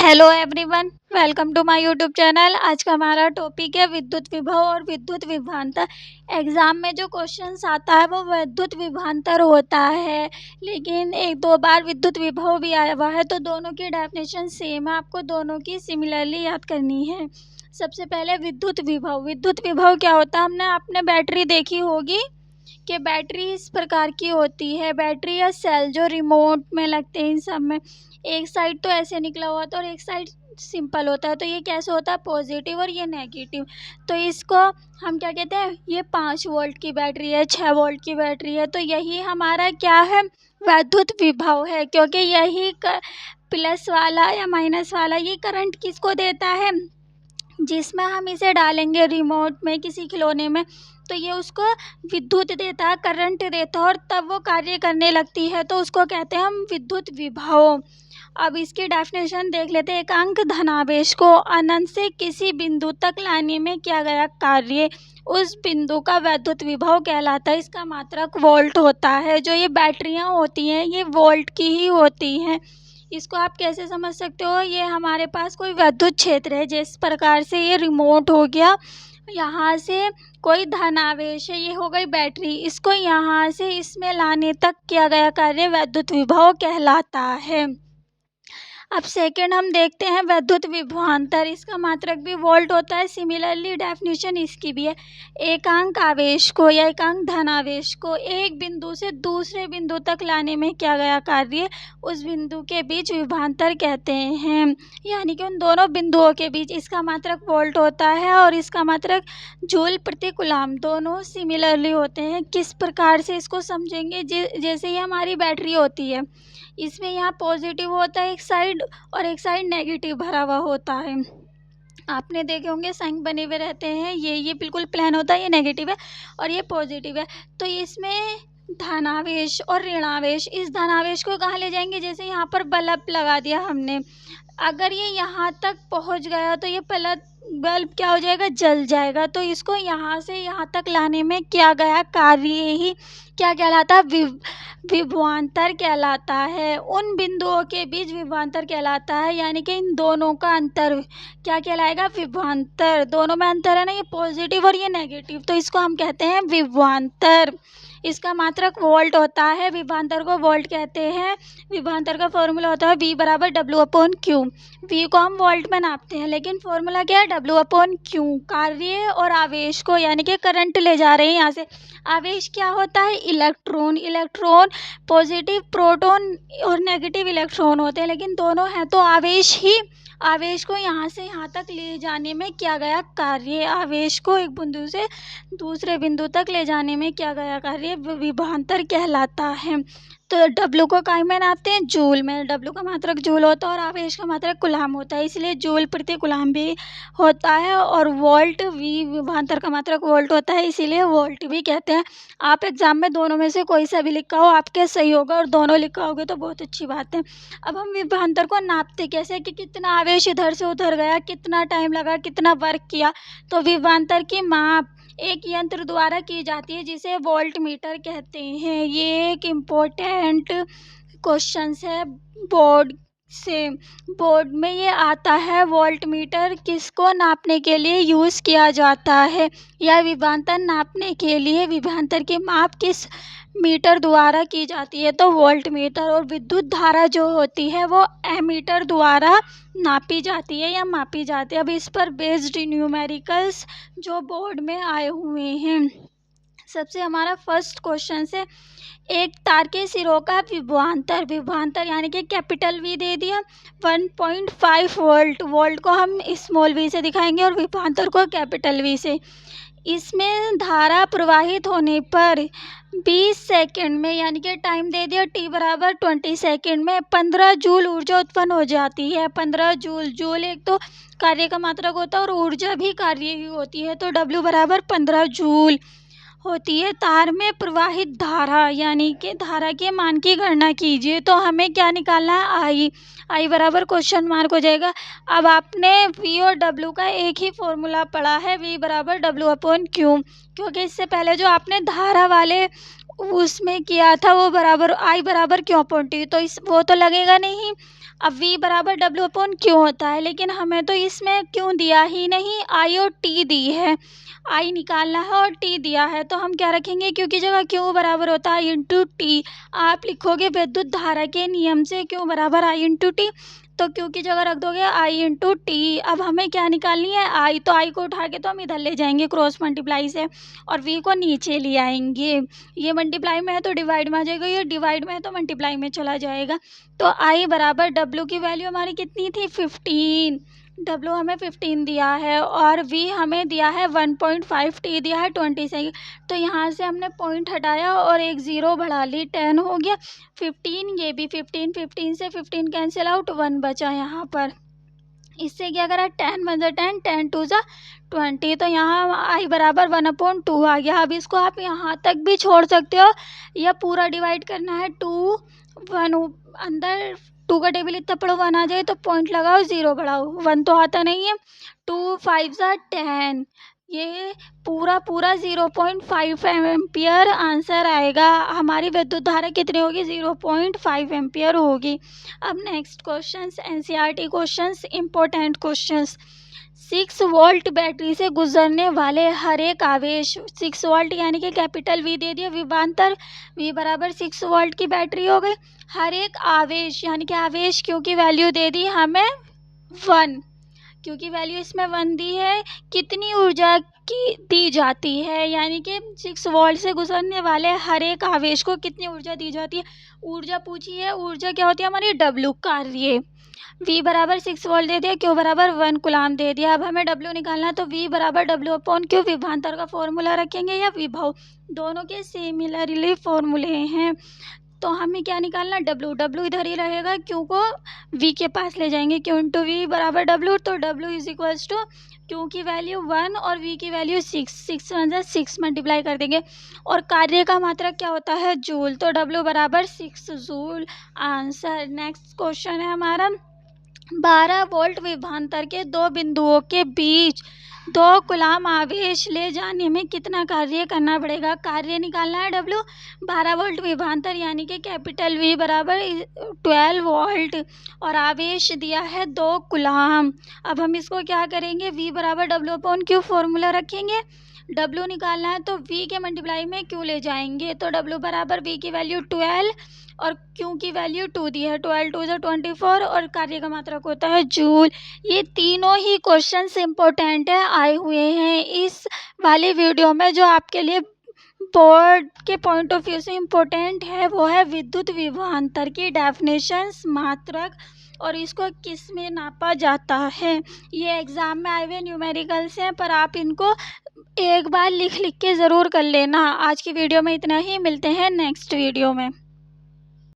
Hello everyone, welcome to my YouTube channel. आज का हमारा टॉपिक है विद्युत विभव और विद्युत विभवांतर। एग्ज़ाम में जो क्वेश्चंस आता है वो विद्युत विभवांतर होता है, लेकिन एक दो बार विद्युत विभव भी आया हुआ है, तो दोनों की डेफिनेशन सेम है। आपको दोनों की सिमिलरली याद करनी है। सबसे पहले विद्युत विभव। विद्युत विभव क्या होता है? हमने आपने बैटरी देखी होगी कि बैटरी इस प्रकार की होती है। बैटरी या सेल जो रिमोट में लगते हैं, इन सब में एक साइड तो ऐसे निकला हुआ होता है और एक साइड सिंपल होता है। तो ये कैसे होता है? पॉजिटिव और ये नेगेटिव। तो इसको हम क्या कहते हैं? ये 5 वोल्ट की बैटरी है, 6 वोल्ट की बैटरी है। तो यही हमारा क्या है? विद्युत विभव है, क्योंकि यही प्लस वाला या माइनस वाला ये करंट किसको देता है? जिसमें हम इसे डालेंगे रिमोट में, किसी खिलौने में, तो ये उसको विद्युत देता है, करंट देता है, और तब वो कार्य करने लगती है, तो उसको कहते हैं हम विद्युत विभव। अब इसकी डेफिनेशन देख लेते हैं। एकांक धनावेश को अनंत से किसी बिंदु तक लाने में किया गया कार्य उस बिंदु का विद्युत विभव कहलाता है। इसका मात्रक वोल्ट होता है। जो ये बैटरियां होती हैं ये वोल्ट की ही होती हैं। इसको आप कैसे समझ सकते हो? ये हमारे पास कोई विद्युत क्षेत्र है, जिस प्रकार से ये रिमोट हो गया, यहाँ से कोई धनावेश है, ये हो गई बैटरी, इसको यहाँ से इसमें लाने तक किया गया कार्य विद्युत विभव कहलाता है। अब सेकेंड हम देखते हैं विद्युत विभवांतर। इसका मात्रक भी वोल्ट होता है। सिमिलरली डेफिनेशन इसकी भी है। एकांक आवेश को या एकांक धनावेश को एक बिंदु से दूसरे बिंदु तक लाने में किया गया कार्य उस बिंदु के बीच विभवांतर कहते हैं। यानी कि उन दोनों बिंदुओं के बीच। इसका मात्रक वोल्ट होता है और इसका मात्रक जूल प्रति कूलम। दोनों सिमिलरली होते हैं। किस प्रकार से इसको समझेंगे? जैसे ये हमारी बैटरी होती है, इसमें यहाँ पॉजिटिव होता है एक साइड और एक साइड नेगेटिव भरा हुआ होता है। आपने देखे होंगे साइन बने हुए रहते हैं। ये बिल्कुल प्लेन होता है, ये नेगेटिव है और ये पॉजिटिव है। तो इसमें धनावेश और ऋणावेश, इस धनावेश को कहाँ ले जाएंगे? जैसे यहाँ पर बल्ब लगा दिया हमने, अगर ये यहाँ तक पहुँच गया तो ये बल्ब क्या हो जाएगा? जल जाएगा। तो इसको यहाँ से यहाँ तक लाने में किया गया कार्य ही क्या कहलाता है? विभवांतर कहलाता है। उन बिंदुओं के बीच विभवांतर कहलाता है। यानी कि इन दोनों का अंतर क्या कहलाएगा? विभवांतर। दोनों में अंतर है ना, ये पॉजिटिव और ये नेगेटिव, तो इसको हम कहते हैं विभवांतर। इसका मात्रक वोल्ट होता है। विभवांतर को वोल्ट कहते हैं। विभवांतर का फॉर्मूला होता है V बराबर W/Q। V को हम वोल्ट में नापते हैं, लेकिन फॉर्मूला क्या है? W/Q। कार्य और आवेश को, यानी कि करंट ले जा रहे हैं यहाँ से। आवेश क्या होता है? इलेक्ट्रॉन। इलेक्ट्रॉन पॉजिटिव प्रोटॉन और नेगेटिव इलेक्ट्रॉन होते हैं, लेकिन दोनों हैं तो आवेश ही। आवेश को यहाँ से यहाँ तक ले जाने में किया गया कार्य, आवेश को एक बिंदु से दूसरे बिंदु तक ले जाने में किया गया कार्य विभवांतर कहलाता है। तो W को काय में नापते हैं? जूल में। W का मात्रक जूल होता है और आवेश का मात्रक कूलम होता है, इसलिए जूल प्रति कूलम भी होता है। और वोल्ट V विभवांतर का मात्रक वोल्ट होता है, इसीलिए वोल्ट भी कहते हैं। आप एग्जाम में दोनों में से कोई सा भी लिखा हो आपके सही होगा, और दोनों लिखा होगे तो बहुत अच्छी बात है। अब हम विभवांतर को नापते कैसे? कि कितना आवेश इधर से उधर गया, कितना टाइम लगा, कितना वर्क किया। तो विभवांतर की माप एक यंत्र द्वारा की जाती है, जिसे वोल्ट मीटर कहते हैं। ये एक इम्पोर्टेंट क्वेश्चन है बोर्ड से। बोर्ड में ये आता है, वोल्ट मीटर किसको नापने के लिए यूज़ किया जाता है, या विभवांतर नापने के लिए विभवांतर की माप किस मीटर द्वारा की जाती है? तो वोल्ट मीटर। और विद्युत धारा जो होती है वो एमीटर द्वारा नापी जाती है या मापी जाती है। अब इस पर बेस्ड न्यूमेरिकल्स जो बोर्ड में आए हुए हैं। सबसे हमारा फर्स्ट क्वेश्चन से, एक तार के सिरों का विभवांतर। विभवांतर यानी कि कैपिटल V दे दिया, 1.5 वोल्ट। वोल्ट को हम स्मॉल v से दिखाएंगे और विभवांतर को कैपिटल V से। इसमें धारा प्रवाहित होने पर 20 सेकंड में, यानी कि टाइम दे दिया T बराबर 20 सेकंड में, 15 जूल ऊर्जा उत्पन्न हो जाती है। 15 जूल। जूल एक तो कार्य का मात्रक होता है और ऊर्जा भी कार्य ही होती है, तो W बराबर 15 जूल होती है। तार में प्रवाहित धारा, यानी कि धारा के मान की गणना कीजिए। तो हमें क्या निकालना है? I बराबर क्वेश्चन मार्क हो जाएगा। अब आपने V और W का एक ही फॉर्मूला पढ़ा है, V बराबर W/Q, क्योंकि इससे पहले जो आपने धारा वाले उसमें किया था वो बराबर I बराबर Q/T, तो वो तो लगेगा नहीं। अब V बराबर W अपॉन Q होता है, लेकिन हमें तो इसमें क्यों दिया ही नहीं, I और T दी है, I निकालना है और T दिया है, तो हम क्या रखेंगे, Q की जगह Q बराबर होता है I इंटू टी। आप लिखोगे विद्युत धारा के नियम से Q बराबर I इंटू टी, तो Q की जगह रख दोगे I इंटू टी। अब हमें क्या निकालनी है, I, तो I को उठा के तो हम इधर ले जाएंगे क्रॉस मल्टीप्लाई से, और V को नीचे ले आएंगे। ये मल्टीप्लाई में है तो डिवाइड में आ जाएगा, ये डिवाइड में है तो मल्टीप्लाई में चला जाएगा। तो I बराबर W की वैल्यू हमारी कितनी थी, 15। W हमें 15 दिया है और V हमें दिया है 1.5, T दिया है 20 सेकेंड। तो यहाँ से हमने पॉइंट हटाया और एक ज़ीरो बढ़ा ली, 10 हो गया। 15, ये भी 15, 15 से 15 कैंसिल आउट, 1 बचा यहाँ पर। इससे क्या करा, 10 वन ज़ा 10, 10 टू ज़ा 20, तो यहाँ I बराबर 1/2 आ गया। अब इसको आप यहाँ तक भी छोड़ सकते हो, या पूरा डिवाइड करना है 2 1, अंदर 2 का टेबल इतना पढ़ो 1 आ जाए तो पॉइंट लगाओ, 0 बढ़ाओ, 1 तो आता नहीं है। 2 5 ज़ा 10, ये पूरा 0.5 एम्पियर आंसर आएगा। हमारी विद्युत धारा कितनी होगी, 0.5 एम्पियर होगी। अब next questions, NCERT questions, important questions. 6 volt battery से गुजरने वाले हर एक आवेश, 6 वोल्ट यानी कि कैपिटल V दे दिया, विभवांतर V बराबर 6 वोल्ट की बैटरी हो गई। हर एक आवेश यानी कि आवेश Q की वैल्यू दे दी हमें 1, क्योंकि वैल्यू इसमें 1 दी है, कितनी ऊर्जा की दी जाती है, यानी कि 6 वोल्ट से गुजरने वाले हर एक आवेश को कितनी ऊर्जा दी जाती है। ऊर्जा पूछी है, ऊर्जा क्या होती है हमारी, W, कार्य। V बराबर 6 वोल्ट दे दिया, Q बराबर 1 कूलाम दे दिया। अब हमें W निकालना है, तो V बराबर W अपॉन Q, विभवांतर का फॉर्मूला रखेंगे या विभव, दोनों के सिमिलरली फॉर्मूले हैं। तो हमें क्या निकालना, W इधर ही रहेगा, Q को V के पास ले जाएंगे, Q इंटू V बराबर W, तो W is equals to Q की वैल्यू 1 और V की वैल्यू 6, 6 1 जा 6 मल्टीप्लाई कर देंगे, और कार्य का मात्रक क्या होता है, जूल, तो W बराबर 6 जूल, आंसर। नेक्स्ट क्वेश्चन है हमारा, 12 वोल्ट विभवांतर के दो बिंदुओं के बीच 2 कूलाम आवेश ले जाने में कितना कार्य करना पड़ेगा। कार्य निकालना है W, 12 वोल्ट विभवांतर यानी कि कैपिटल V बराबर 12 वोल्ट, और आवेश दिया है 2 कूलाम। अब हम इसको क्या करेंगे, V बराबर W अपॉन Q फॉर्मूला रखेंगे। W निकालना है तो V के मल्टीप्लाई में Q ले जाएंगे, तो W बराबर V की वैल्यू 12 और Q की वैल्यू 2 दी है, 12 2 24, और कार्य का मात्रक होता है जूल। ये तीनों ही क्वेश्चंस इंपॉर्टेंट है, आए हुए हैं इस वाले वीडियो में। जो आपके लिए बोर्ड के पॉइंट ऑफ व्यू से इम्पोर्टेंट है वो है विद्युत विभवांतर की डेफिनेशंस, मात्रक, और इसको किस में नापा जाता है। ये एग्ज़ाम में आए हुए न्यूमेरिकल्स हैं, पर आप इनको एक बार लिख के ज़रूर कर लेना। आज की वीडियो में इतना ही, मिलते हैं नेक्स्ट वीडियो में।